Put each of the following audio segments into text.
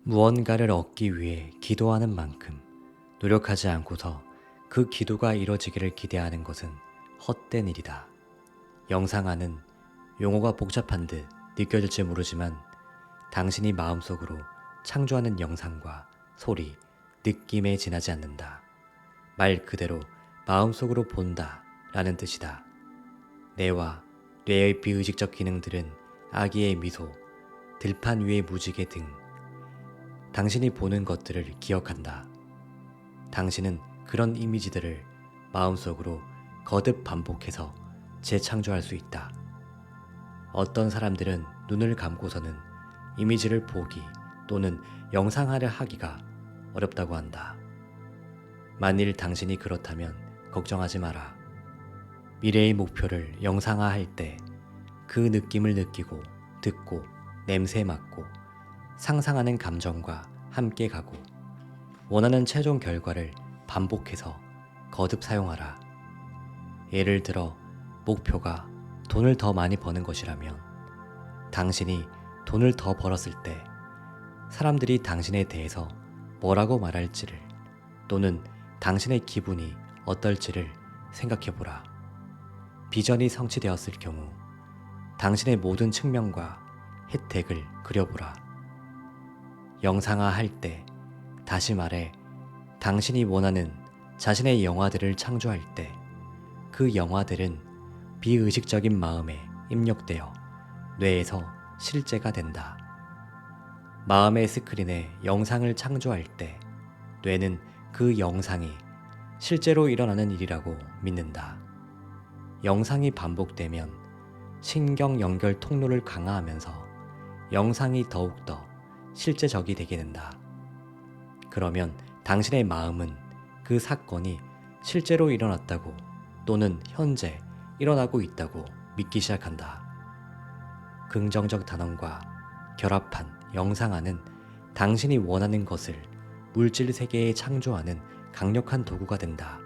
무언가를 얻기 위해 기도하는 만큼 노력하지 않고서 그 기도가 이뤄지기를 기대하는 것은 헛된 일이다. 영상하는 용어가 복잡한 듯 느껴질지 모르지만 당신이 마음속으로 창조하는 영상과 소리, 느낌에 지나지 않는다. 말 그대로 마음속으로 본다 라는 뜻이다. 뇌와 뇌의 비의식적 기능들은 아기의 미소, 들판 위의 무지개 등 당신이 보는 것들을 기억한다. 당신은 그런 이미지들을 마음속으로 거듭 반복해서 재창조할 수 있다. 어떤 사람들은 눈을 감고서는 이미지를 보기 또는 영상화를 하기가 어렵다고 한다. 만일 당신이 그렇다면 걱정하지 마라. 미래의 목표를 영상화할 때 그 느낌을 느끼고 듣고 냄새 맡고 상상하는 감정과 함께 가고 원하는 최종 결과를 반복해서 거듭 사용하라. 예를 들어 목표가 돈을 더 많이 버는 것이라면 당신이 돈을 더 벌었을 때 사람들이 당신에 대해서 뭐라고 말할지를 또는 당신의 기분이 어떨지를 생각해보라. 비전이 성취되었을 경우 당신의 모든 측면과 혜택을 그려보라. 영상화할 때, 다시 말해 당신이 원하는 자신의 영화들을 창조할 때 그 영화들은 비의식적인 마음에 입력되어 뇌에서 실제가 된다. 마음의 스크린에 영상을 창조할 때 뇌는 그 영상이 실제로 일어나는 일이라고 믿는다. 영상이 반복되면 신경 연결 통로를 강화하면서 영상이 더욱더 실제적이 되게 된다. 그러면 당신의 마음은 그 사건이 실제로 일어났다고 또는 현재 일어나고 있다고 믿기 시작한다. 긍정적 단원과 결합한 영상화는 당신이 원하는 것을 물질 세계에 창조하는 강력한 도구가 된다.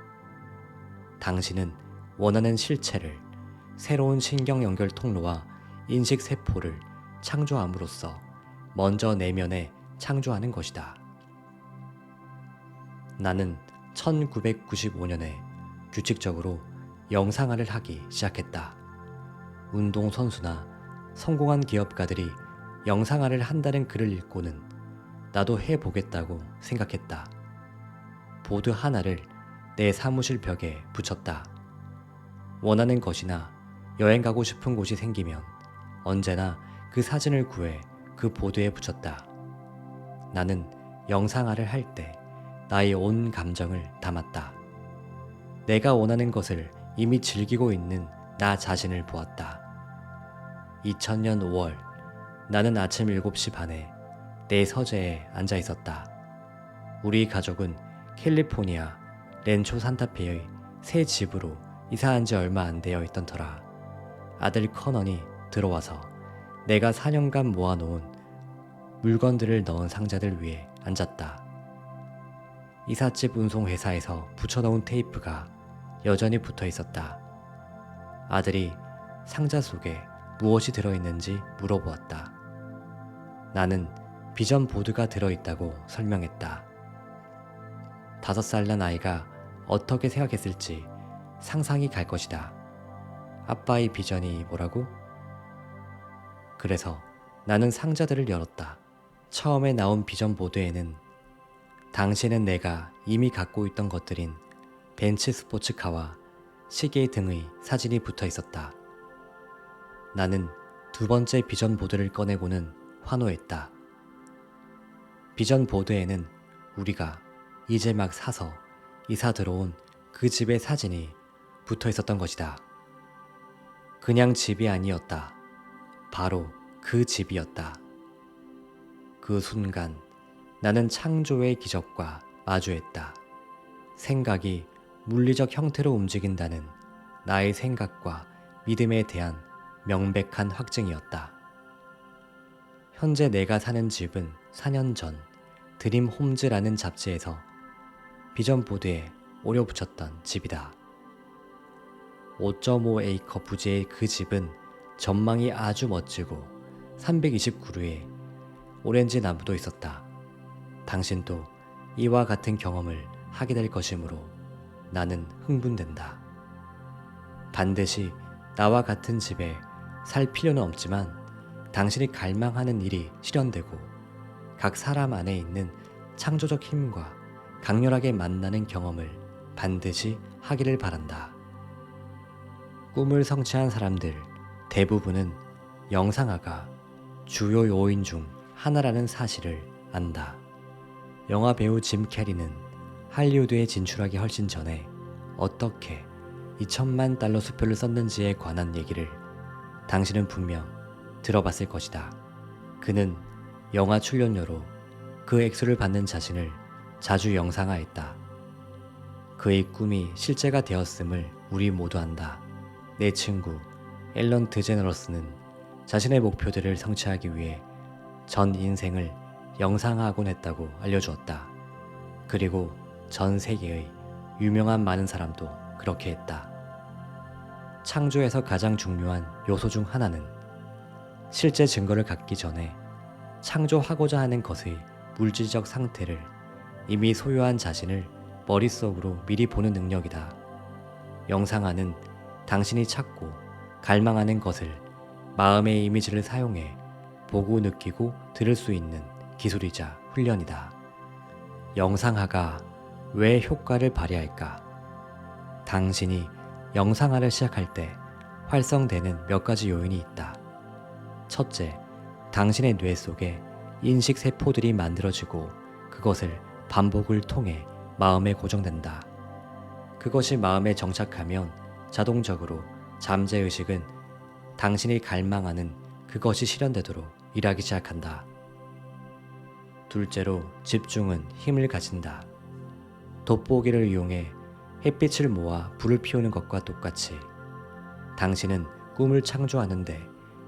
당신은 원하는 실체를 새로운 신경 연결 통로와 인식 세포를 창조함으로써 먼저 내면에 창조하는 것이다. 나는 1995년에 규칙적으로 영상화를 하기 시작했다. 운동선수나 성공한 기업가들이 영상화를 한다는 글을 읽고는 나도 해보겠다고 생각했다. 보드 하나를 내 사무실 벽에 붙였다. 원하는 것이나 여행 가고 싶은 곳이 생기면 언제나 그 사진을 구해 그 보드에 붙였다. 나는 영상화를 할 때 나의 온 감정을 담았다. 내가 원하는 것을 이미 즐기고 있는 나 자신을 보았다. 2000년 5월 나는 아침 7시 반에 내 서재에 앉아 있었다. 우리 가족은 캘리포니아 렌초 산타페의 새 집으로 이사한 지 얼마 안 되어 있던 터라 아들 커넌이 들어와서 내가 4년간 모아놓은 물건들을 넣은 상자들 위에 앉았다. 이삿집 운송회사에서 붙여놓은 테이프가 여전히 붙어 있었다. 아들이 상자 속에 무엇이 들어있는지 물어보았다. 나는 비전 보드가 들어있다고 설명했다. 5살 난 아이가 어떻게 생각했을지 상상이 갈 것이다. 아빠의 비전이 뭐라고? 그래서 나는 상자들을 열었다. 처음에 나온 비전 보드에는 당신은 내가 이미 갖고 있던 것들인 벤츠 스포츠카와 시계 등의 사진이 붙어 있었다. 나는 두 번째 비전 보드를 꺼내고는 환호했다. 비전 보드에는 우리가 이제 막 사서 이사 들어온 그 집의 사진이 붙어 있었던 것이다. 그냥 집이 아니었다. 바로 그 집이었다. 그 순간 나는 창조의 기적과 마주했다. 생각이 물리적 형태로 움직인다는 나의 생각과 믿음에 대한 명백한 확증이었다. 현재 내가 사는 집은 4년 전 드림 홈즈라는 잡지에서 비전 보드에 오려 붙였던 집이다. 5.5에이커 부지의 그 집은 전망이 아주 멋지고 329루에 오렌지 나무도 있었다. 당신도 이와 같은 경험을 하게 될 것이므로 나는 흥분된다. 반드시 나와 같은 집에 살 필요는 없지만 당신이 갈망하는 일이 실현되고 각 사람 안에 있는 창조적 힘과 강렬하게 만나는 경험을 반드시 하기를 바란다. 꿈을 성취한 사람들 대부분은 영상화가 주요 요인 중 하나라는 사실을 안다. 영화 배우 짐 캐리는 할리우드에 진출하기 훨씬 전에 어떻게 2천만 달러 수표를 썼는지에 관한 얘기를 당신은 분명 들어봤을 것이다. 그는 영화 출연료로 그 액수를 받는 자신을 자주 영상화했다. 그의 꿈이 실제가 되었음을 우리 모두 안다. 내 친구 앨런 드제너러스는 자신의 목표들을 성취하기 위해 전 인생을 영상화하곤 했다고 알려주었다. 그리고 전 세계의 유명한 많은 사람도 그렇게 했다. 창조에서 가장 중요한 요소 중 하나는 실제 증거를 갖기 전에 창조하고자 하는 것의 물질적 상태를 이미 소유한 자신을 머릿속으로 미리 보는 능력이다. 영상화는 당신이 찾고 갈망하는 것을 마음의 이미지를 사용해 보고 느끼고 들을 수 있는 기술이자 훈련이다. 영상화가 왜 효과를 발휘할까? 당신이 영상화를 시작할 때 활성되는 몇 가지 요인이 있다. 첫째, 당신의 뇌 속에 인식 세포들이 만들어지고 그것을 반복을 통해 마음에 고정된다. 그것이 마음에 정착하면 자동적으로 잠재의식은 당신이 갈망하는 그것이 실현되도록 일하기 시작한다. 둘째로, 집중은 힘을 가진다. 돋보기를 이용해 햇빛을 모아 불을 피우는 것과 똑같이 당신은 꿈을 창조하는데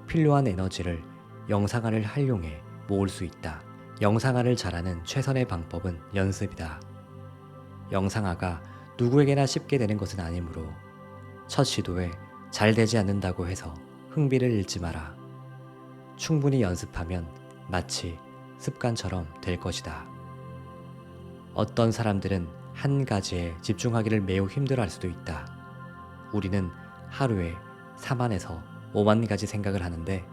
필요한 에너지를 영상화를 활용해 모을 수 있다. 영상화를 잘하는 최선의 방법은 연습이다. 영상화가 누구에게나 쉽게 되는 것은 아니므로 첫 시도에 잘 되지 않는다고 해서 흥미를 잃지 마라. 충분히 연습하면 마치 습관처럼 될 것이다. 어떤 사람들은 한 가지에 집중하기를 매우 힘들어할 수도 있다. 우리는 하루에 4만에서 5만 가지 생각을 하는데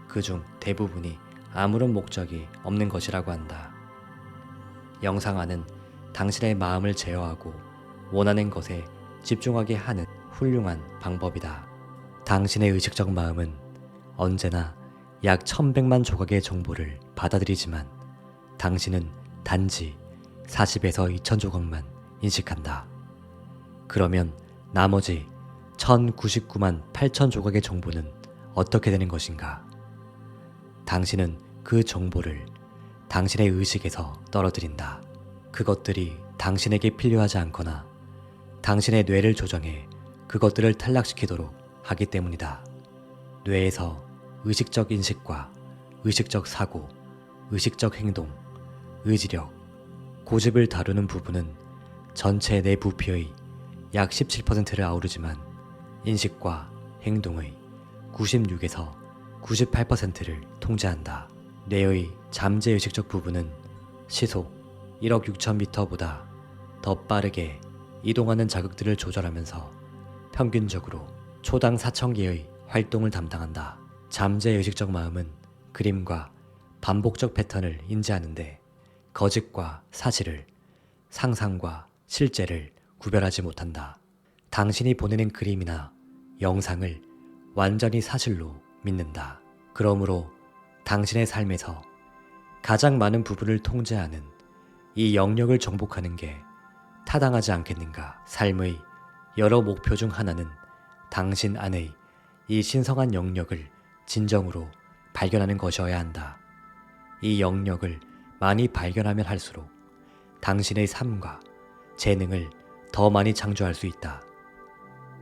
그중 대부분이 아무런 목적이 없는 것이라고 한다. 영상화는 당신의 마음을 제어하고 원하는 것에 집중하게 하는 훌륭한 방법이다. 당신의 의식적 마음은 언제나 약 1100만 조각의 정보를 받아들이지만 당신은 단지 40에서 2000 조각만 인식한다. 그러면 나머지 1099만 8000 조각의 정보는 어떻게 되는 것인가? 당신은 그 정보를 당신의 의식에서 떨어뜨린다. 그것들이 당신에게 필요하지 않거나 당신의 뇌를 조정해 그것들을 탈락시키도록 하기 때문이다. 뇌에서 의식적 인식과 의식적 사고, 의식적 행동, 의지력, 고집을 다루는 부분은 전체 내 부피의 약 17%를 아우르지만 인식과 행동의 96에서 98%를 통제한다. 뇌의 잠재의식적 부분은 시속 1억 6천 미터보다 더 빠르게 이동하는 자극들을 조절하면서 평균적으로 초당 4,000개의 활동을 담당한다. 잠재의식적 마음은 그림과 반복적 패턴을 인지하는데 거짓과 사실을, 상상과 실제를 구별하지 못한다. 당신이 보내는 그림이나 영상을 완전히 사실로 믿는다. 그러므로 당신의 삶에서 가장 많은 부분을 통제하는 이 영역을 정복하는 게 타당하지 않겠는가? 삶의 여러 목표 중 하나는 당신 안의 이 신성한 영역을 진정으로 발견하는 것이어야 한다. 이 영역을 많이 발견하면 할수록 당신의 삶과 재능을 더 많이 창조할 수 있다.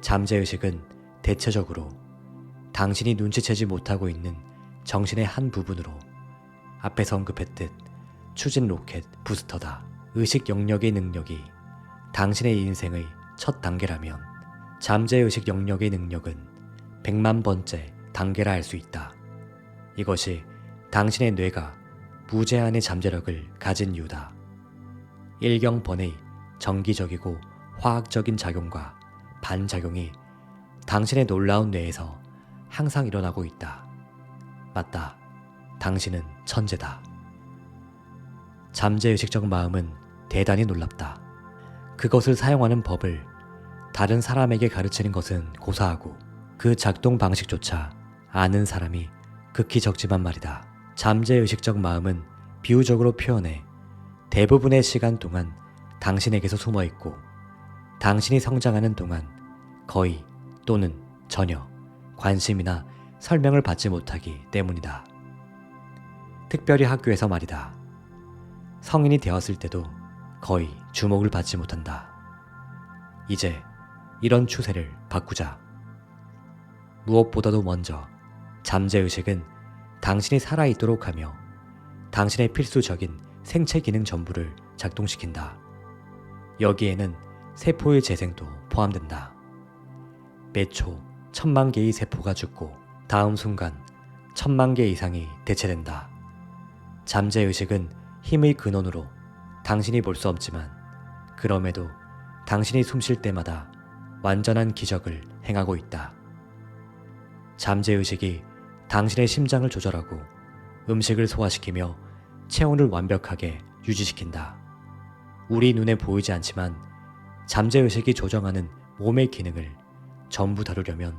잠재의식은 대체적으로 당신이 눈치채지 못하고 있는 정신의 한 부분으로 앞에서 언급했듯 추진 로켓 부스터다. 의식 영역의 능력이 당신의 인생의 첫 단계라면 잠재의식 영역의 능력은 100만 번째 단계라 할 수 있다. 이것이 당신의 뇌가 무제한의 잠재력을 가진 이유다. 일경번의 정기적이고 화학적인 작용과 반작용이 당신의 놀라운 뇌에서 항상 일어나고 있다. 맞다. 당신은 천재다. 잠재의식적 마음은 대단히 놀랍다. 그것을 사용하는 법을 다른 사람에게 가르치는 것은 고사하고 그 작동 방식조차 아는 사람이 극히 적지만 말이다. 잠재의식적 마음은 비유적으로 표현해 대부분의 시간 동안 당신에게서 숨어있고 당신이 성장하는 동안 거의 또는 전혀 관심이나 설명을 받지 못하기 때문이다. 특별히 학교에서 말이다. 성인이 되었을 때도 거의 주목을 받지 못한다. 이제 이런 추세를 바꾸자. 무엇보다도 먼저 잠재의식은 당신이 살아있도록 하며 당신의 필수적인 생체 기능 전부를 작동시킨다. 여기에는 세포의 재생도 포함된다. 매초 1000만 개의 세포가 죽고 다음 순간 1000만 개 이상이 대체된다. 잠재의식은 힘의 근원으로 당신이 볼 수 없지만 그럼에도 당신이 숨 쉴 때마다 완전한 기적을 행하고 있다. 잠재의식이 당신의 심장을 조절하고 음식을 소화시키며 체온을 완벽하게 유지시킨다. 우리 눈에 보이지 않지만 잠재의식이 조정하는 몸의 기능을 전부 다루려면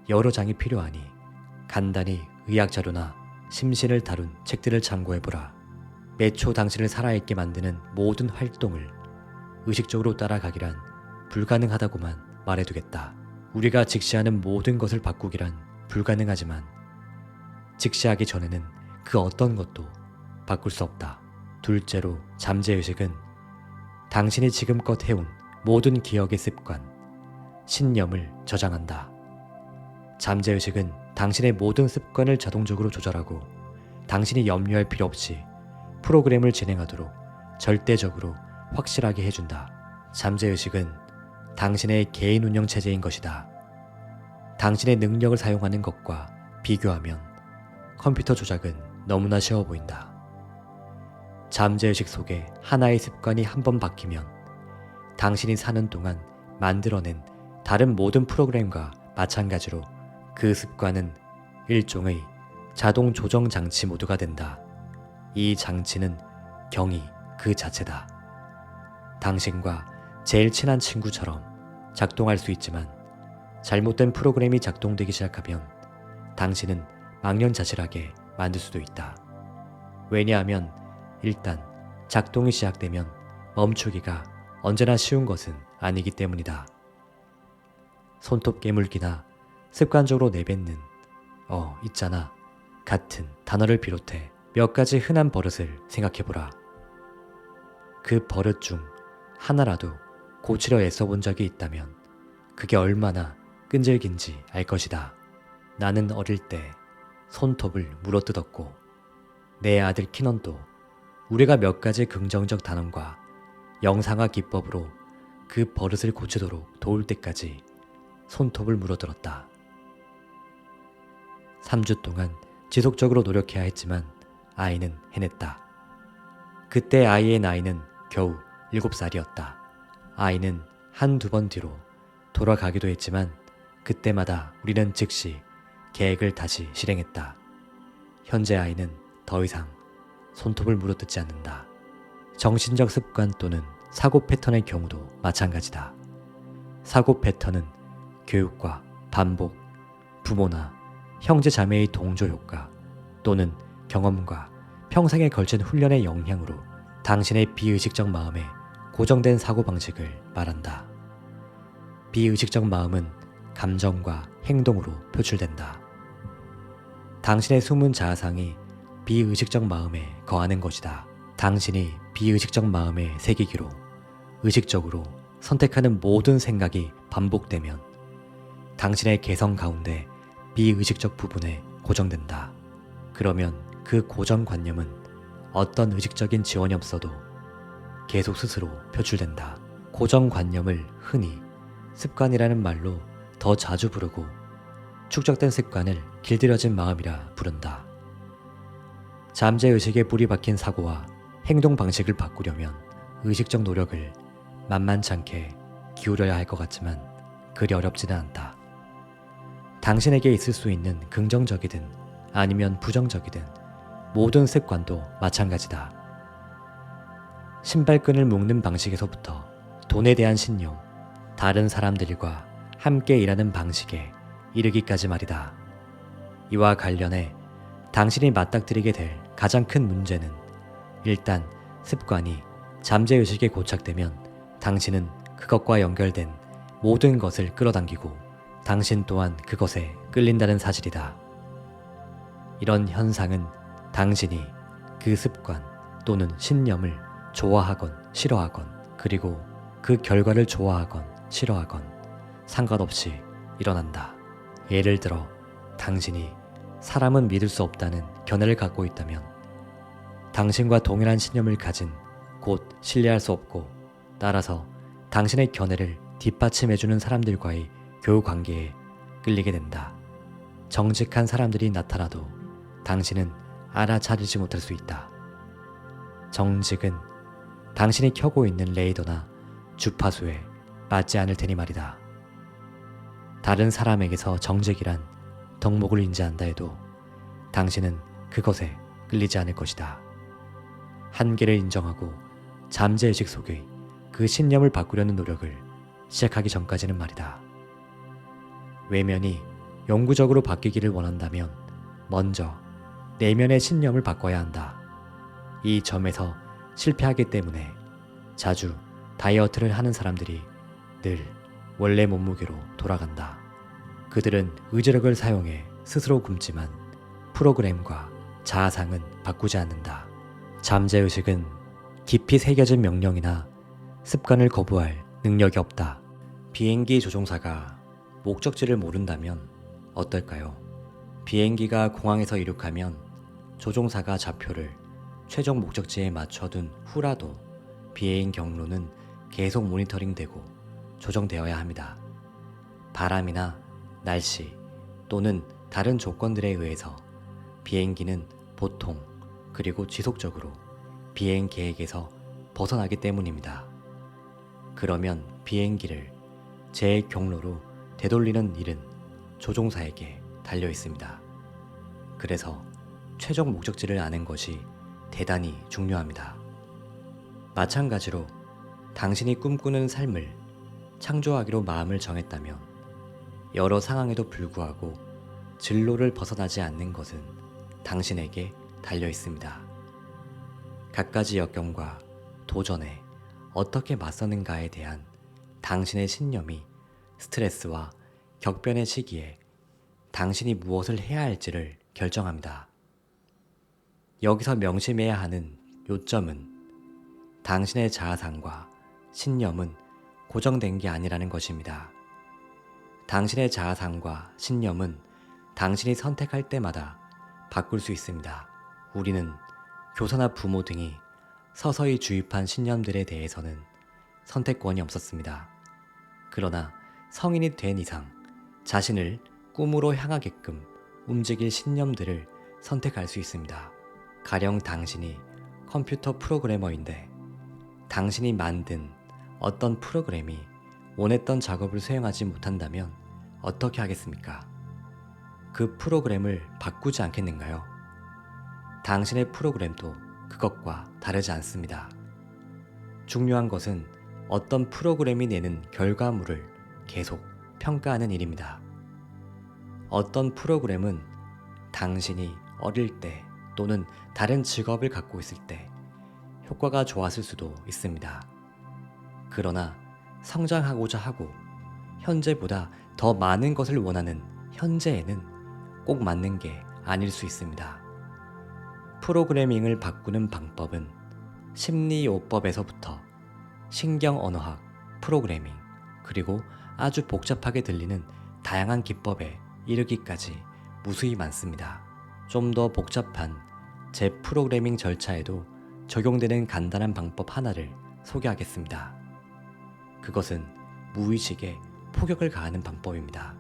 여러 장이 필요하니 간단히 의학자료나 심신을 다룬 책들을 참고해보라. 매초 당신을 살아있게 만드는 모든 활동을 의식적으로 따라가기란 불가능하다고만 말해두겠다. 우리가 직시하는 모든 것을 바꾸기란 불가능하지만 직시하기 전에는 그 어떤 것도 바꿀 수 없다. 둘째로 잠재의식은 당신이 지금껏 해온 모든 기억의 습관, 신념을 저장한다. 잠재의식은 당신의 모든 습관을 자동적으로 조절하고 당신이 염려할 필요 없이 프로그램을 진행하도록 절대적으로 확실하게 해준다. 잠재의식은 당신의 개인 운영 체제인 것이다. 당신의 능력을 사용하는 것과 비교하면 컴퓨터 조작은 너무나 쉬워 보인다. 잠재의식 속에 하나의 습관이 한 번 박히면 당신이 사는 동안 만들어낸 다른 모든 프로그램과 마찬가지로 그 습관은 일종의 자동 조정 장치 모드가 된다. 이 장치는 경이 그 자체다. 당신과 제일 친한 친구처럼 작동할 수 있지만 잘못된 프로그램이 작동되기 시작하면 당신은 망연자실하게 만들 수도 있다. 왜냐하면 일단 작동이 시작되면 멈추기가 언제나 쉬운 것은 아니기 때문이다. 손톱 깨물기나 습관적으로 내뱉는 있잖아 같은 단어를 비롯해 몇 가지 흔한 버릇을 생각해보라. 그 버릇 중 하나라도 고치려 애써본 적이 있다면 그게 얼마나 끈질긴지 알 것이다. 나는 어릴 때 손톱을 물어뜯었고 내 아들 키넌도 우리가 몇 가지 긍정적 단언과 영상화 기법으로 그 버릇을 고치도록 도울 때까지 손톱을 물어들었다. 3주 동안 지속적으로 노력해야 했지만 아이는 해냈다. 그때 아이의 나이는 겨우 7살이었다. 아이는 한두 번 뒤로 돌아가기도 했지만 그때마다 우리는 즉시 계획을 다시 실행했다. 현재 아이는 더 이상 손톱을 물어뜯지 않는다. 정신적 습관 또는 사고 패턴의 경우도 마찬가지다. 사고 패턴은 교육과 반복, 부모나 형제 자매의 동조 효과 또는 경험과 평생에 걸친 훈련의 영향으로 당신의 비의식적 마음에 고정된 사고방식을 말한다. 비의식적 마음은 감정과 행동으로 표출된다. 당신의 숨은 자아상이 비의식적 마음에 거하는 것이다. 당신이 비의식적 마음에 새기기로 의식적으로 선택하는 모든 생각이 반복되면 당신의 개성 가운데 비의식적 부분에 고정된다. 그러면 그 고정관념은 어떤 의식적인 지원이 없어도 계속 스스로 표출된다. 고정관념을 흔히 습관이라는 말로 더 자주 부르고 축적된 습관을 길들여진 마음이라 부른다. 잠재의식에 뿌리 박힌 사고와 행동 방식을 바꾸려면 의식적 노력을 만만찮게 기울여야 할 것 같지만 그리 어렵지는 않다. 당신에게 있을 수 있는 긍정적이든 아니면 부정적이든 모든 습관도 마찬가지다. 신발끈을 묶는 방식에서부터 돈에 대한 신념, 다른 사람들과 함께 일하는 방식에 이르기까지 말이다. 이와 관련해 당신이 맞닥뜨리게 될 가장 큰 문제는 일단 습관이 잠재의식에 고착되면 당신은 그것과 연결된 모든 것을 끌어당기고 당신 또한 그것에 끌린다는 사실이다. 이런 현상은 당신이 그 습관 또는 신념을 좋아하건 싫어하건 그리고 그 결과를 좋아하건 싫어하건 상관없이 일어난다. 예를 들어 당신이 사람은 믿을 수 없다는 견해를 갖고 있다면 당신과 동일한 신념을 가진 곧 신뢰할 수 없고 따라서 당신의 견해를 뒷받침해주는 사람들과의 교우 관계에 끌리게 된다. 정직한 사람들이 나타나도 당신은 알아차리지 못할 수 있다. 정직은 당신이 켜고 있는 레이더나 주파수에 맞지 않을 테니 말이다. 다른 사람에게서 정직이란 덕목을 인지한다 해도 당신은 그것에 끌리지 않을 것이다. 한계를 인정하고 잠재의식 속의 그 신념을 바꾸려는 노력을 시작하기 전까지는 말이다. 외면이 영구적으로 바뀌기를 원한다면 먼저 내면의 신념을 바꿔야 한다. 이 점에서 실패하기 때문에 자주 다이어트를 하는 사람들이 늘 원래 몸무게로 돌아간다. 그들은 의지력을 사용해 스스로 굶지만 프로그램과 자아상은 바꾸지 않는다. 잠재의식은 깊이 새겨진 명령이나 습관을 거부할 능력이 없다. 비행기 조종사가 목적지를 모른다면 어떨까요? 비행기가 공항에서 이륙하면 조종사가 좌표를 최종 목적지에 맞춰둔 후라도 비행 경로는 계속 모니터링되고 조정되어야 합니다. 바람이나 날씨 또는 다른 조건들에 의해서 비행기는 보통 그리고 지속적으로 비행 계획에서 벗어나기 때문입니다. 그러면 비행기를 제 경로로 되돌리는 일은 조종사에게 달려 있습니다. 그래서 최종 목적지를 아는 것이 대단히 중요합니다. 마찬가지로 당신이 꿈꾸는 삶을 창조하기로 마음을 정했다면 여러 상황에도 불구하고 진로를 벗어나지 않는 것은 당신에게 달려 있습니다. 갖가지 역경과 도전에 어떻게 맞서는가에 대한 당신의 신념이 스트레스와 격변의 시기에 당신이 무엇을 해야 할지를 결정합니다. 여기서 명심해야 하는 요점은 당신의 자아상과 신념은 고정된 게 아니라는 것입니다. 당신의 자아상과 신념은 당신이 선택할 때마다 바꿀 수 있습니다. 우리는 교사나 부모 등이 서서히 주입한 신념들에 대해서는 선택권이 없었습니다. 그러나 성인이 된 이상 자신을 꿈으로 향하게끔 움직일 신념들을 선택할 수 있습니다. 가령 당신이 컴퓨터 프로그래머인데 당신이 만든 어떤 프로그램이 원했던 작업을 수행하지 못한다면 어떻게 하겠습니까? 그 프로그램을 바꾸지 않겠는가요? 당신의 프로그램도 그것과 다르지 않습니다. 중요한 것은 어떤 프로그램이 내는 결과물을 계속 평가하는 일입니다. 어떤 프로그램은 당신이 어릴 때 또는 다른 직업을 갖고 있을 때 효과가 좋았을 수도 있습니다. 그러나 성장하고자 하고 현재보다 더 많은 것을 원하는 현재에는 꼭 맞는 게 아닐 수 있습니다. 프로그래밍을 바꾸는 방법은 심리요법에서부터 신경언어학, 프로그래밍, 그리고 아주 복잡하게 들리는 다양한 기법에 이르기까지 무수히 많습니다. 좀 더 복잡한 재프로그래밍 절차에도 적용되는 간단한 방법 하나를 소개하겠습니다. 그것은 무의식에 포격을 가하는 방법입니다.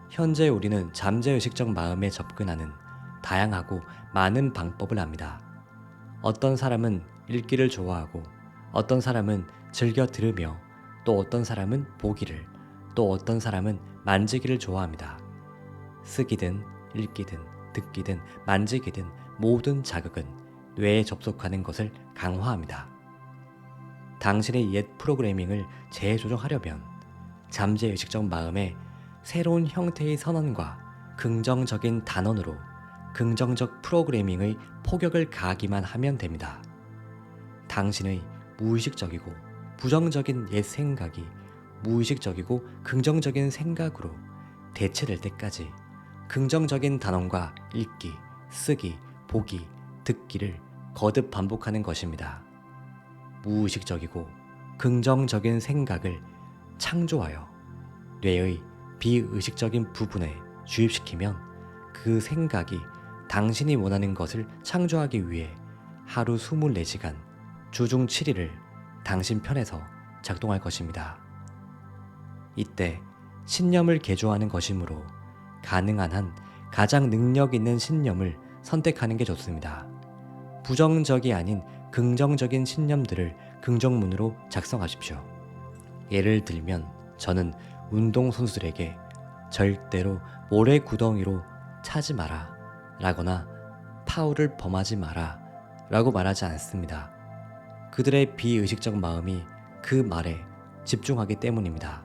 현재 우리는 잠재의식적 마음에 접근하는 다양하고 많은 방법을 압니다. 어떤 사람은 읽기를 좋아하고 어떤 사람은 즐겨 들으며 또 어떤 사람은 보기를 또 어떤 사람은 만지기를 좋아합니다. 쓰기든 읽기든 듣기든 만지기든 모든 자극은 뇌에 접속하는 것을 강화합니다. 당신의 옛 프로그래밍을 재조정하려면 잠재의식적 마음에 새로운 형태의 선언과 긍정적인 단언으로 긍정적 프로그래밍의 포격을 가하기만 하면 됩니다. 당신의 무의식적이고 부정적인 옛 생각이 무의식적이고 긍정적인 생각으로 대체될 때까지 긍정적인 단언과 읽기, 쓰기, 보기, 듣기를 거듭 반복하는 것입니다. 무의식적이고 긍정적인 생각을 창조하여 뇌의 비의식적인 부분에 주입시키면 그 생각이 당신이 원하는 것을 창조하기 위해 하루 24시간 주중 7일을 당신 편에서 작동할 것입니다. 이때 신념을 개조하는 것이므로 가능한 한 가장 능력 있는 신념을 선택하는 게 좋습니다. 부정적이 아닌 긍정적인 신념들을 긍정문으로 작성하십시오. 예를 들면 저는 운동선수들에게 절대로 모래 구덩이로 차지 마라 라거나 파울을 범하지 마라 라고 말하지 않습니다. 그들의 비의식적 마음이 그 말에 집중하기 때문입니다.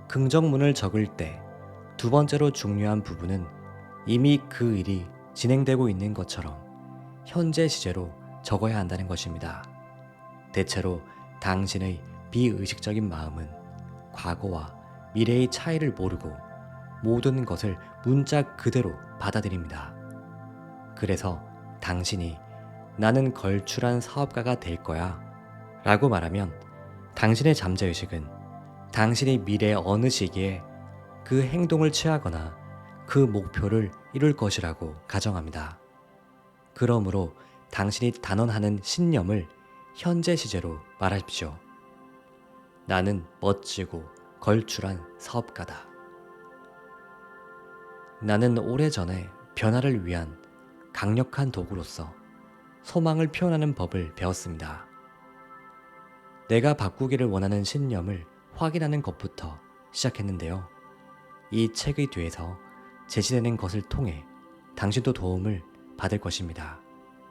긍정문을 적을 때 두 번째로 중요한 부분은 이미 그 일이 진행되고 있는 것처럼 현재 시제로 적어야 한다는 것입니다. 대체로 당신의 비의식적인 마음은 과거와 미래의 차이를 모르고 모든 것을 문자 그대로 받아들입니다. 그래서 당신이 나는 걸출한 사업가가 될 거야 라고 말하면 당신의 잠재의식은 당신이 미래 어느 시기에 그 행동을 취하거나 그 목표를 이룰 것이라고 가정합니다. 그러므로 당신이 단언하는 신념을 현재 시제로 말하십시오. 나는 멋지고 걸출한 사업가다. 나는 오래전에 변화를 위한 강력한 도구로서 소망을 표현하는 법을 배웠습니다. 내가 바꾸기를 원하는 신념을 확인하는 것부터 시작했는데요. 이 책의 뒤에서 제시되는 것을 통해 당신도 도움을 받을 것입니다.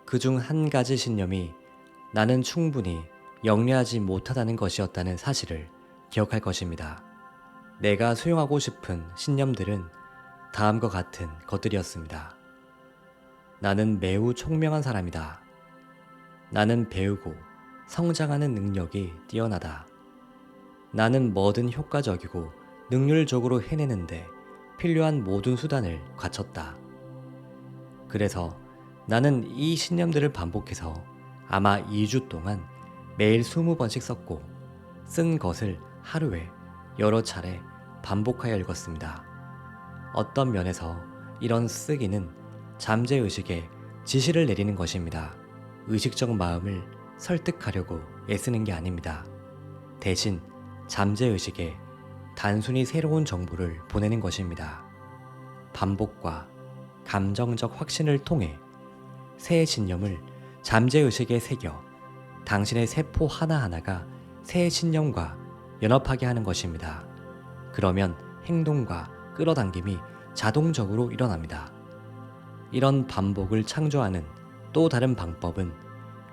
그중 한 가지 신념이 나는 충분히 영리하지 못하다는 것이었다는 사실을 기억할 것입니다. 내가 수용하고 싶은 신념들은 다음과 같은 것들이었습니다. 나는 매우 총명한 사람이다. 나는 배우고 성장하는 능력이 뛰어나다. 나는 뭐든 효과적이고 능률적으로 해내는데 필요한 모든 수단을 갖췄다. 그래서 나는 이 신념들을 반복해서 아마 2주 동안 매일 20번씩 썼고 쓴 것을 하루에 여러 차례 반복하여 읽었습니다. 어떤 면에서 이런 쓰기는 잠재의식에 지시를 내리는 것입니다. 의식적 마음을 설득하려고 애쓰는 게 아닙니다. 대신 잠재의식에 단순히 새로운 정보를 보내는 것입니다. 반복과 감정적 확신을 통해 새 신념을 잠재의식에 새겨 당신의 세포 하나하나가 새 신념과 연합하게 하는 것입니다. 그러면 행동과 끌어당김이 자동적으로 일어납니다. 이런 반복을 창조하는 또 다른 방법은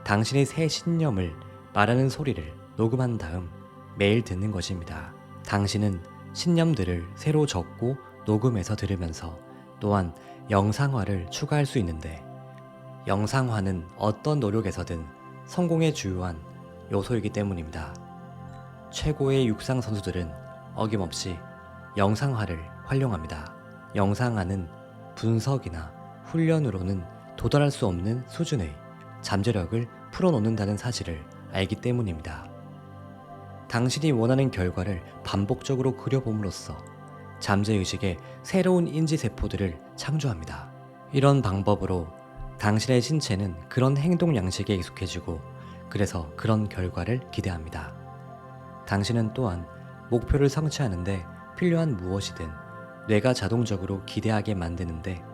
당신의 새 신념을 말하는 소리를 녹음한 다음 매일 듣는 것입니다. 당신은 신념들을 새로 적고 녹음해서 들으면서 또한 영상화를 추가할 수 있는데 영상화는 어떤 노력에서든 성공의 주요한 요소이기 때문입니다. 최고의 육상 선수들은 어김없이 영상화를 활용합니다. 영상화는 분석이나 훈련으로는 도달할 수 없는 수준의 잠재력을 풀어놓는다는 사실을 알기 때문입니다. 당신이 원하는 결과를 반복적으로 그려봄으로써 잠재의식의 새로운 인지세포들을 창조합니다. 이런 방법으로 당신의 신체는 그런 행동 양식에 익숙해지고 그래서 그런 결과를 기대합니다. 당신은 또한 목표를 성취하는데 필요한 무엇이든 뇌가 자동적으로 기대하게 만드는데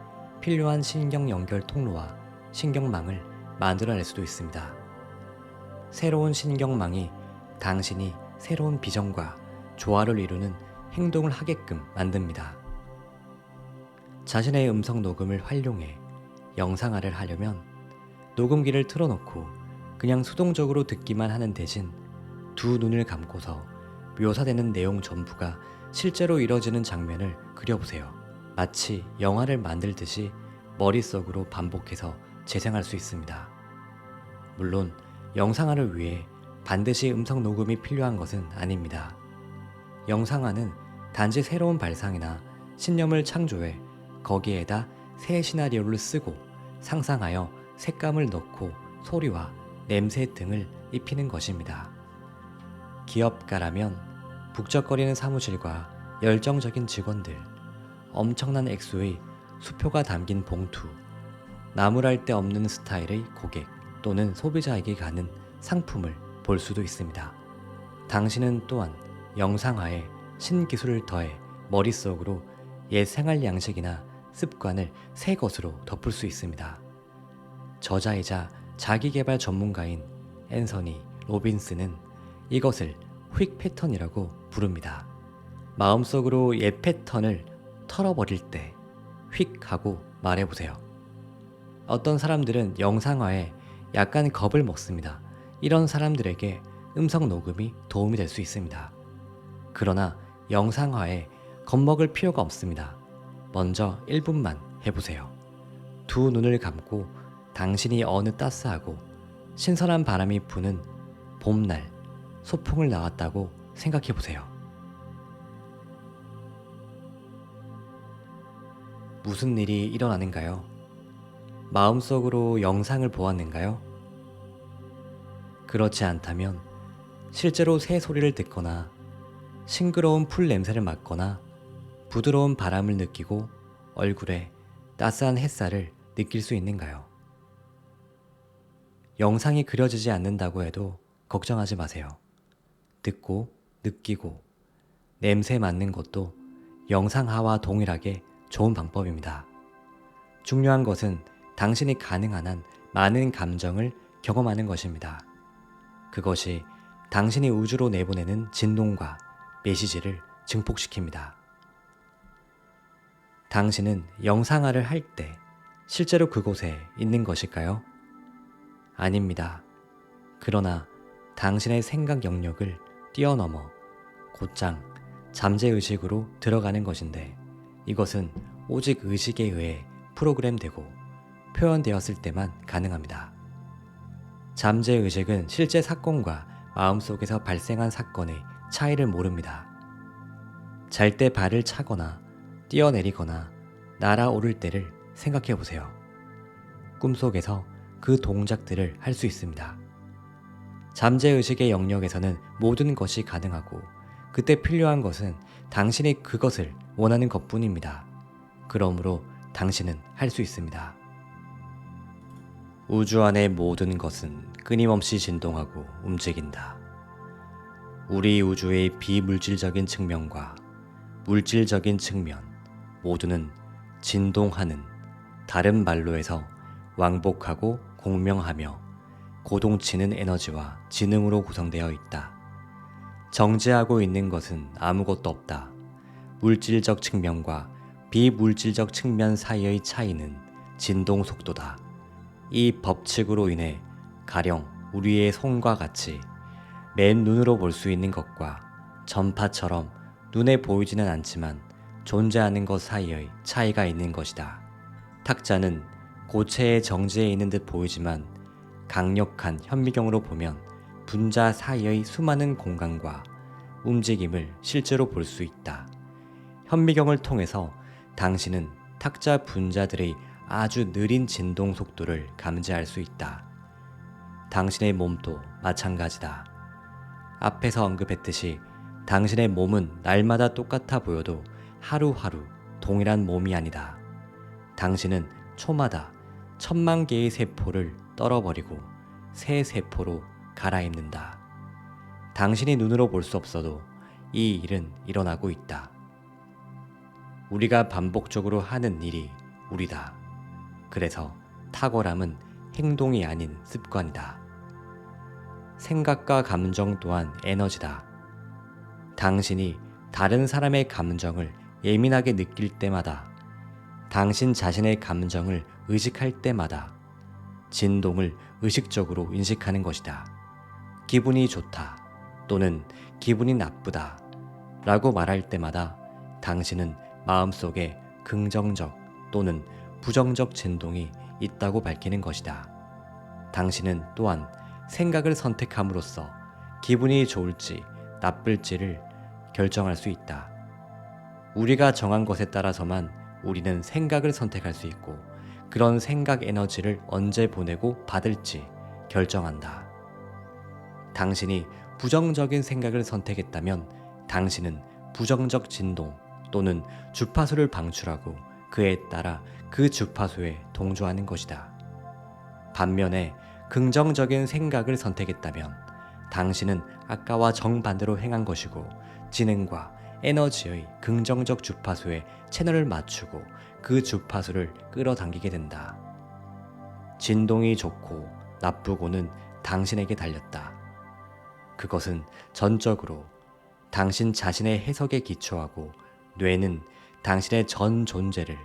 필요한 신경 연결 통로와 신경망을 만들어낼 수도 있습니다. 새로운 신경망이 당신이 새로운 비전과 조화를 이루는 행동을 하게끔 만듭니다. 자신의 음성 녹음을 활용해 영상화를 하려면 녹음기를 틀어놓고 그냥 수동적으로 듣기만 하는 대신 두 눈을 감고서 묘사되는 내용 전부가 실제로 이뤄지는 장면을 그려보세요. 마치 영화를 만들듯이 머릿속으로 반복해서 재생할 수 있습니다. 물론 영상화를 위해 반드시 음성 녹음이 필요한 것은 아닙니다. 영상화는 단지 새로운 발상이나 신념을 창조해 거기에다 새 시나리오를 쓰고 상상하여 색감을 넣고 소리와 냄새 등을 입히는 것입니다. 기업가라면 북적거리는 사무실과 열정적인 직원들, 엄청난 액수의 수표가 담긴 봉투, 나무랄 데 없는 스타일의 고객 또는 소비자에게 가는 상품을 볼 수도 있습니다. 당신은 또한 영상화에 신기술을 더해 머릿속으로 옛 생활 양식이나 습관을 새 것으로 덮을 수 있습니다. 저자이자 자기개발 전문가인 앤서니 로빈스는 이것을 휙 패턴이라고 부릅니다. 마음속으로 옛 패턴을 털어버릴 때 휙 하고 말해보세요. 어떤 사람들은 영상화에 약간 겁을 먹습니다. 이런 사람들에게 음성 녹음이 도움이 될 수 있습니다. 그러나 영상화에 겁먹을 필요가 없습니다. 먼저 1분만 해보세요. 두 눈을 감고 당신이 어느 따스하고 신선한 바람이 부는 봄날 소풍을 나왔다고 생각해보세요. 무슨 일이 일어나는가요? 마음속으로 영상을 보았는가요? 그렇지 않다면 실제로 새 소리를 듣거나 싱그러운 풀 냄새를 맡거나 부드러운 바람을 느끼고 얼굴에 따스한 햇살을 느낄 수 있는가요? 영상이 그려지지 않는다고 해도 걱정하지 마세요. 듣고 느끼고 냄새 맡는 것도 영상화와 동일하게 좋은 방법입니다. 중요한 것은 당신이 가능한 한 많은 감정을 경험하는 것입니다. 그것이 당신이 우주로 내보내는 진동과 메시지를 증폭시킵니다. 당신은 영상화를 할 때 실제로 그곳에 있는 것일까요? 아닙니다. 그러나 당신의 생각 영역을 뛰어넘어 곧장 잠재의식으로 들어가는 것인데 이것은 오직 의식에 의해 프로그램되고 표현되었을 때만 가능합니다. 잠재의식은 실제 사건과 마음속에서 발생한 사건의 차이를 모릅니다. 잘 때 발을 차거나 뛰어내리거나 날아오를 때를 생각해 보세요. 꿈속에서 그 동작들을 할 수 있습니다. 잠재의식의 영역에서는 모든 것이 가능하고 그때 필요한 것은 당신이 그것을 원하는 것뿐입니다. 그러므로 당신은 할 수 있습니다. 우주 안의 모든 것은 끊임없이 진동하고 움직인다. 우리 우주의 비물질적인 측면과 물질적인 측면 모두는 진동하는, 다른 말로 해서 왕복하고 공명하며 고동치는 에너지와 지능으로 구성되어 있다. 정지하고 있는 것은 아무것도 없다. 물질적 측면과 비물질적 측면 사이의 차이는 진동 속도다. 이 법칙으로 인해 가령 우리의 손과 같이 맨눈으로 볼 수 있는 것과 전파처럼 눈에 보이지는 않지만 존재하는 것 사이의 차이가 있는 것이다. 탁자는 고체의 정지에 있는 듯 보이지만 강력한 현미경으로 보면 분자 사이의 수많은 공간과 움직임을 실제로 볼 수 있다. 현미경을 통해서 당신은 탁자 분자들의 아주 느린 진동 속도를 감지할 수 있다. 당신의 몸도 마찬가지다. 앞에서 언급했듯이 당신의 몸은 날마다 똑같아 보여도 하루하루 동일한 몸이 아니다. 당신은 초마다 1000만 개의 세포를 떨어버리고 새 세포로 갈아입는다. 당신이 눈으로 볼 수 없어도 이 일은 일어나고 있다. 우리가 반복적으로 하는 일이 우리다. 그래서 탁월함은 행동이 아닌 습관이다. 생각과 감정 또한 에너지다. 당신이 다른 사람의 감정을 예민하게 느낄 때마다, 당신 자신의 감정을 의식할 때마다 진동을 의식적으로 인식하는 것이다. 기분이 좋다 또는 기분이 나쁘다 라고 말할 때마다 당신은 마음속에 긍정적 또는 부정적 진동이 있다고 밝히는 것이다. 당신은 또한 생각을 선택함으로써 기분이 좋을지 나쁠지를 결정할 수 있다. 우리가 정한 것에 따라서만 우리는 생각을 선택할 수 있고 그런 생각 에너지를 언제 보내고 받을지 결정한다. 당신이 부정적인 생각을 선택했다면 당신은 부정적 진동 또는 주파수를 방출하고 그에 따라 그 주파수에 동조하는 것이다. 반면에 긍정적인 생각을 선택했다면 당신은 아까와 정반대로 행한 것이고 지능과 에너지의 긍정적 주파수에 채널을 맞추고 그 주파수를 끌어당기게 된다. 진동이 좋고 나쁘고는 당신에게 달렸다. 그것은 전적으로 당신 자신의 해석에 기초하고 뇌는 당신의 전 존재를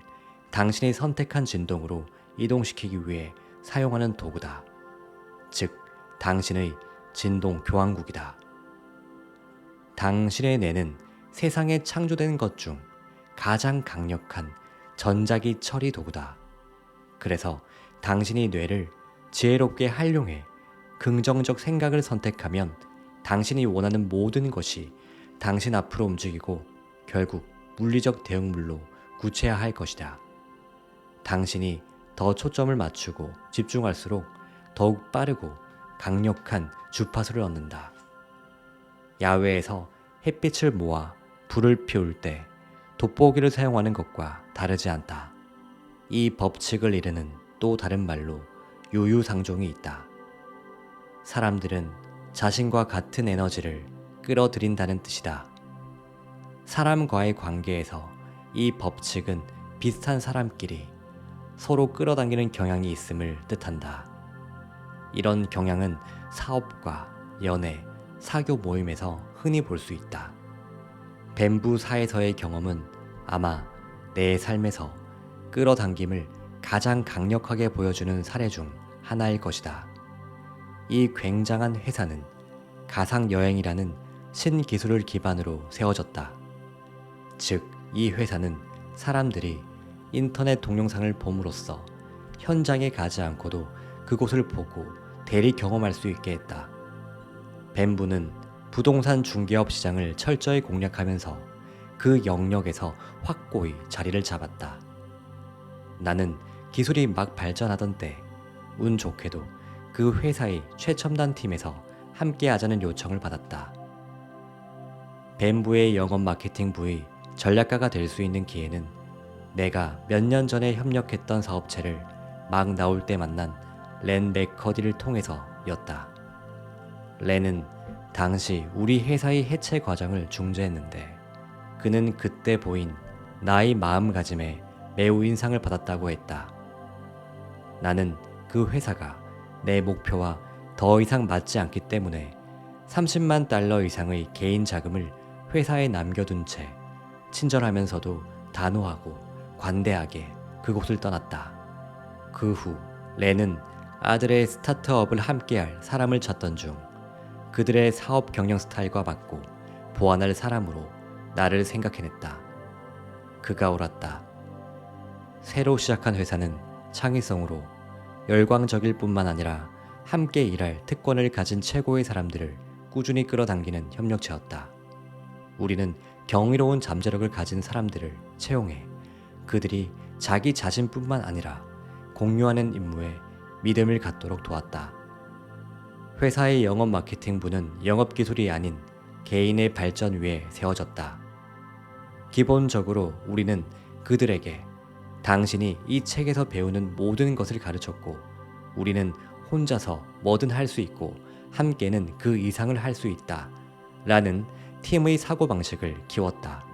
당신이 선택한 진동으로 이동시키기 위해 사용하는 도구다. 즉, 당신의 진동 교환국이다. 당신의 뇌는 세상에 창조된 것 중 가장 강력한 전자기 처리 도구다. 그래서 당신이 뇌를 지혜롭게 활용해 긍정적 생각을 선택하면 당신이 원하는 모든 것이 당신 앞으로 움직이고 결국 물리적 대응물로 구체화할 것이다. 당신이 더 초점을 맞추고 집중할수록 더욱 빠르고 강력한 주파수를 얻는다. 야외에서 햇빛을 모아 불을 피울 때 돋보기를 사용하는 것과 다르지 않다. 이 법칙을 이르는 또 다른 말로 유유상종이 있다. 사람들은 자신과 같은 에너지를 끌어들인다는 뜻이다. 사람과의 관계에서 이 법칙은 비슷한 사람끼리 서로 끌어당기는 경향이 있음을 뜻한다. 이런 경향은 사업과 연애, 사교 모임에서 흔히 볼 수 있다. 뱀부사에서의 경험은 아마 내 삶에서 끌어당김을 가장 강력하게 보여주는 사례 중 하나일 것이다. 이 굉장한 회사는 가상여행이라는 신기술을 기반으로 세워졌다. 즉, 이 회사는 사람들이 인터넷 동영상을 봄으로써 현장에 가지 않고도 그곳을 보고 대리 경험할 수 있게 했다. 뱀부는 부동산 중개업 시장을 철저히 공략하면서 그 영역에서 확고히 자리를 잡았다. 나는 기술이 막 발전하던 때 운 좋게도 그 회사의 최첨단 팀에서 함께 하자는 요청을 받았다. 뱀부의 영업 마케팅 부의 전략가가 될 수 있는 기회는 내가 몇 년 전에 협력했던 사업체를 막 나올 때 만난 렌 맥커디를 통해서였다. 렌은 당시 우리 회사의 해체 과정을 중재했는데 그는 그때 보인 나의 마음가짐에 매우 인상을 받았다고 했다. 나는 그 회사가 내 목표와 더 이상 맞지 않기 때문에 $30만 이상의 개인 자금을 회사에 남겨둔 채 친절하면서도 단호하고 관대하게 그곳을 떠났다. 그 후 렌은 아들의 스타트업을 함께할 사람을 찾던 중 그들의 사업 경영 스타일과 맞고 보완할 사람으로 나를 생각해냈다. 그가 옳았다. 새로 시작한 회사는 창의성으로 열광적일 뿐만 아니라 함께 일할 특권을 가진 최고의 사람들을 꾸준히 끌어당기는 협력체였다. 우리는 경이로운 잠재력을 가진 사람들을 채용해 그들이 자기 자신뿐만 아니라 공유하는 임무에 믿음을 갖도록 도왔다. 회사의 영업 마케팅부는 영업 기술이 아닌 개인의 발전 위에 세워졌다. 기본적으로 우리는 그들에게 당신이 이 책에서 배우는 모든 것을 가르쳤고 우리는 혼자서 뭐든 할 수 있고 함께는 그 이상을 할 수 있다 라는 팀의 사고방식을 키웠다.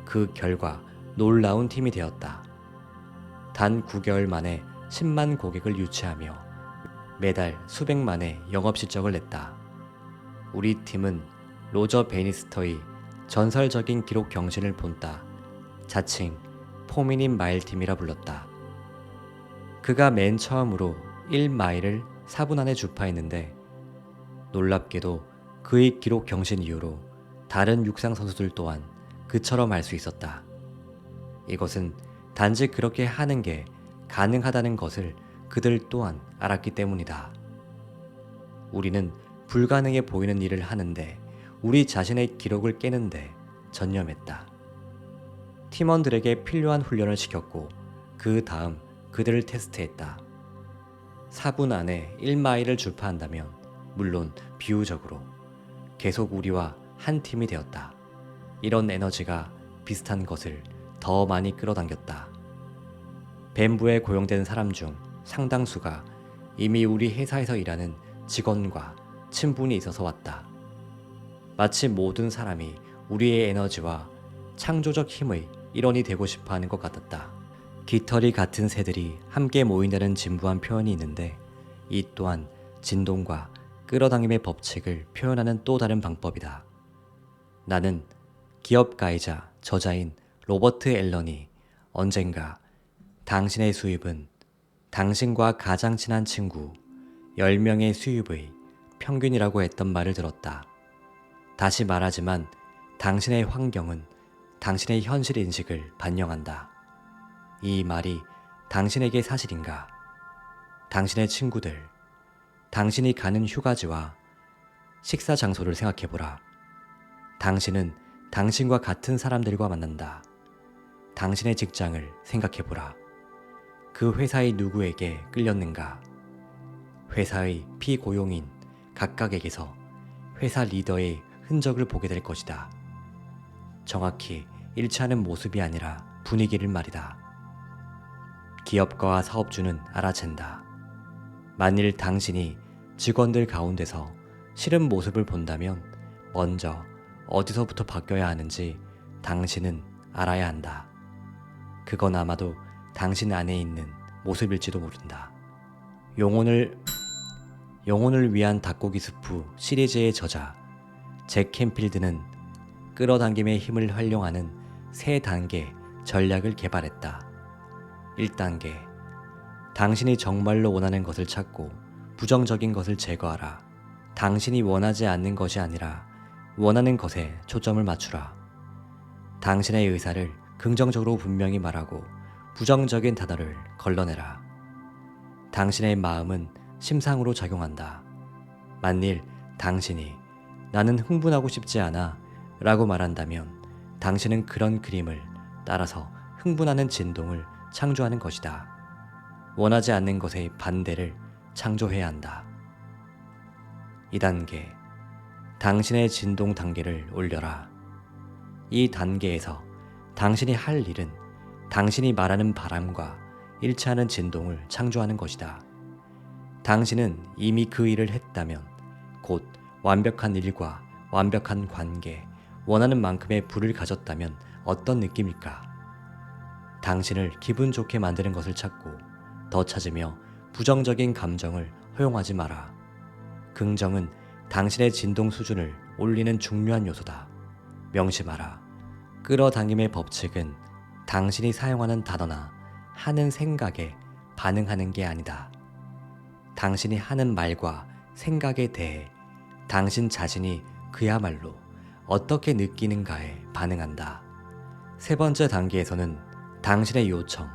그 결과 놀라운 팀이 되었다. 단 9개월 만에 10만 고객을 유치하며 매달 수백만의 영업 실적을 냈다. 우리 팀은 로저 베니스터의 전설적인 기록 경신을 본따 자칭 포미닛 마일 팀이라 불렀다. 그가 맨 처음으로 1마일을 4분 안에 주파했는데 놀랍게도 그의 기록 경신 이후로 다른 육상 선수들 또한 그처럼 할 수 있었다. 이것은 단지 그렇게 하는 게 가능하다는 것을 그들 또한 알았기 때문이다. 우리는 불가능해 보이는 일을 하는데 우리 자신의 기록을 깨는데 전념했다. 팀원들에게 필요한 훈련을 시켰고 그 다음 그들을 테스트했다. 4분 안에 1마일을 주파한다면 물론 비유적으로 계속 우리와 한 팀이 되었다. 이런 에너지가 비슷한 것을 더 많이 끌어당겼다. 밴부에 고용된 사람 중 상당수가 이미 우리 회사에서 일하는 직원과 친분이 있어서 왔다. 마치 모든 사람이 우리의 에너지와 창조적 힘의 일원이 되고 싶어 하는 것 같았다. 깃털이 같은 새들이 함께 모인다는 진부한 표현이 있는데 이 또한 진동과 끌어당김의 법칙을 표현하는 또 다른 방법이다. 나는 기업가이자 저자인 로버트 앨런이 언젠가 당신의 수입은 당신과 가장 친한 친구 10명의 수입의 평균이라고 했던 말을 들었다. 다시 말하지만 당신의 환경은 당신의 현실 인식을 반영한다. 이 말이 당신에게 사실인가? 당신의 친구들, 당신이 가는 휴가지와 식사 장소를 생각해보라. 당신은 당신과 같은 사람들과 만난다. 당신의 직장을 생각해보라. 그 회사의 누구에게 끌렸는가? 회사의 피고용인 각각에게서 회사 리더의 흔적을 보게 될 것이다. 정확히 일치하는 모습이 아니라 분위기를 말이다. 기업가와 사업주는 알아챈다. 만일 당신이 직원들 가운데서 싫은 모습을 본다면 먼저 어디서부터 바뀌어야 하는지 당신은 알아야 한다. 그건 아마도 당신 안에 있는 모습일지도 모른다. 영혼을 위한 닭고기 스프 시리즈의 저자 잭 캔필드는 끌어당김의 힘을 활용하는 3단계 전략을 개발했다. 1단계, 당신이 정말로 원하는 것을 찾고 부정적인 것을 제거하라. 당신이 원하지 않는 것이 아니라 원하는 것에 초점을 맞추라. 당신의 의사를 긍정적으로 분명히 말하고 부정적인 단어를 걸러내라. 당신의 마음은 심상으로 작용한다. 만일 당신이 나는 흥분하고 싶지 않아 라고 말한다면 당신은 그런 그림을 따라서 흥분하는 진동을 창조하는 것이다. 원하지 않는 것의 반대를 창조해야 한다. 2단계, 당신의 진동 단계를 올려라. 이 단계에서 당신이 할 일은 당신이 말하는 바람과 일치하는 진동을 창조하는 것이다. 당신은 이미 그 일을 했다면 곧 완벽한 일과 완벽한 관계, 원하는 만큼의 부를 가졌다면 어떤 느낌일까? 당신을 기분 좋게 만드는 것을 찾고 더 찾으며 부정적인 감정을 허용하지 마라. 긍정은 당신의 진동 수준을 올리는 중요한 요소다. 명심하라. 끌어당김의 법칙은 당신이 사용하는 단어나 하는 생각에 반응하는 게 아니다. 당신이 하는 말과 생각에 대해 당신 자신이 그야말로 어떻게 느끼는가에 반응한다. 3번째 단계에서는 당신의 요청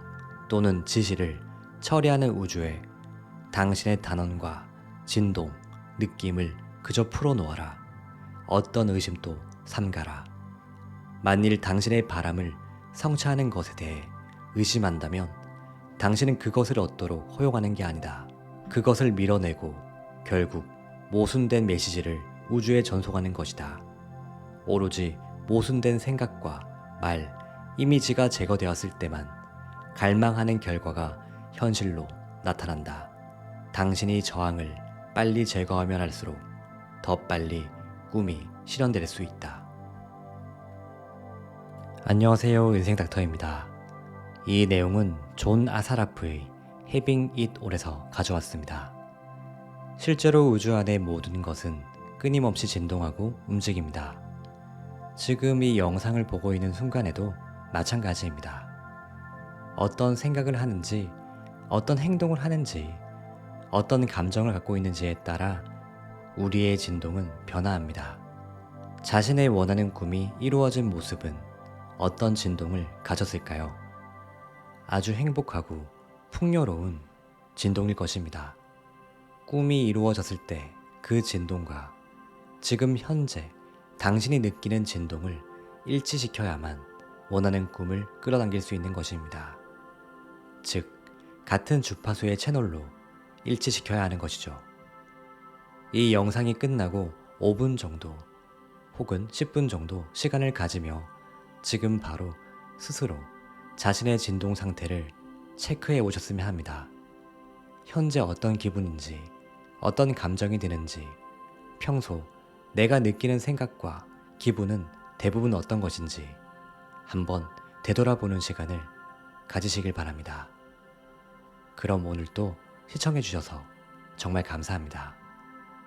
또는 지시를 처리하는 우주에 당신의 단언과 진동, 느낌을 그저 풀어놓아라. 어떤 의심도 삼가라. 만일 당신의 바람을 성취하는 것에 대해 의심한다면 당신은 그것을 얻도록 허용하는 게 아니다. 그것을 밀어내고 결국 모순된 메시지를 우주에 전송하는 것이다. 오로지 모순된 생각과 말, 이미지가 제거되었을 때만 갈망하는 결과가 현실로 나타난다. 당신이 저항을 빨리 제거하면 할수록 더 빨리 꿈이 실현될 수 있다. 안녕하세요, 인생닥터입니다. 이 내용은 존 아사라프의 Having It All에서 가져왔습니다. 실제로 우주 안의 모든 것은 끊임없이 진동하고 움직입니다. 지금 이 영상을 보고 있는 순간에도 마찬가지입니다. 어떤 생각을 하는지, 어떤 행동을 하는지, 어떤 감정을 갖고 있는지에 따라 우리의 진동은 변화합니다. 자신의 원하는 꿈이 이루어진 모습은 어떤 진동을 가졌을까요? 아주 행복하고 풍요로운 진동일 것입니다. 꿈이 이루어졌을 때 그 진동과 지금 현재 당신이 느끼는 진동을 일치시켜야만 원하는 꿈을 끌어당길 수 있는 것입니다. 즉, 같은 주파수의 채널로 일치시켜야 하는 것이죠. 이 영상이 끝나고 5분 정도 혹은 10분 정도 시간을 가지며 지금 바로 스스로 자신의 진동 상태를 체크해 오셨으면 합니다. 현재 어떤 기분인지, 어떤 감정이 드는지, 평소 내가 느끼는 생각과 기분은 대부분 어떤 것인지 한번 되돌아보는 시간을 가지시길 바랍니다. 그럼 오늘도 시청해 주셔서 정말 감사합니다.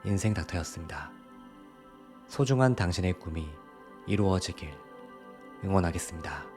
인생 닥터였습니다. 소중한 당신의 꿈이 이루어지길 응원하겠습니다.